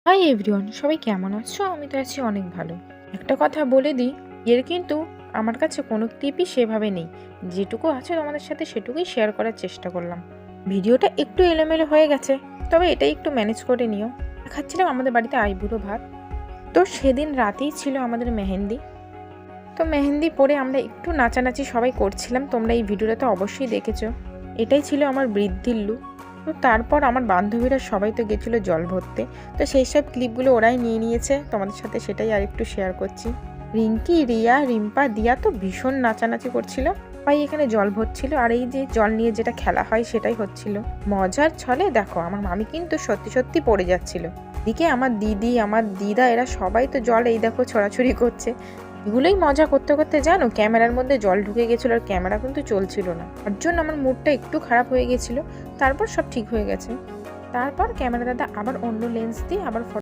Hi everyone, সবাই কেমন আছো? আমি তো আছি অনেক ভালো। একটা কথা বলে দিই, এর কিন্তু আমার কাছে কোনো ক্লিপই সেভাবে নেই। যেটুকু আছে তোমাদের সাথে সেটুকুই শেয়ার করার চেষ্টা করলাম। ভিডিওটা একটু এলোমেলো হয়ে গেছে, তবে এটাই একটু ম্যানেজ করে নিও। খাচ্ছিলাম আমাদের বাড়িতে আইবুড়ো ভাত। তো সেদিন রাতেই ছিল আমাদের মেহেন্দি। তো মেহেন্দি পরে আমরা একটু নাচানাচি সবাই করছিলাম, তোমরা এই ভিডিওটা তো অবশ্যই দেখেছো। এটাই ছিল আমার বৃদ্ধির লুক। তো তারপর আমার বান্ধবীরা সবাই তো গেছিলো জল ভরতে, তো সেই সব ক্লিপগুলো ওরাই নিয়ে নিয়েছে, তোমাদের সাথে সেটাই আর একটু শেয়ার করছি। রিঙ্কি, রিয়া, রিম্পা, দিয়া তো ভীষণ নাচানাচি করছিল। সবাই এখানে জল ভরছিল, আর এই যে জল নিয়ে যেটা খেলা হয় সেটাই হচ্ছিল। মজার ছলে দেখো আমার মামি কিন্তু সত্যি সত্যি পড়ে যাচ্ছিল। এদিকে আমার দিদি, আমার দিদা, এরা সবাই তো জল এই দেখো ছড়াছড়ি করছে। এগুলোই মজা করতে করতে জানো ক্যামেরার মধ্যে জল ঢুকে গেছিলো, আর ক্যামেরা কিন্তু চলছিল না, তার জন্য আমার মুডটা একটু খারাপ হয়ে গেছিলো। তারপর সব ঠিক হয়ে গেছে। তারপর ক্যামেরা দাদা আবার অন্য লেন্স দিয়ে আবার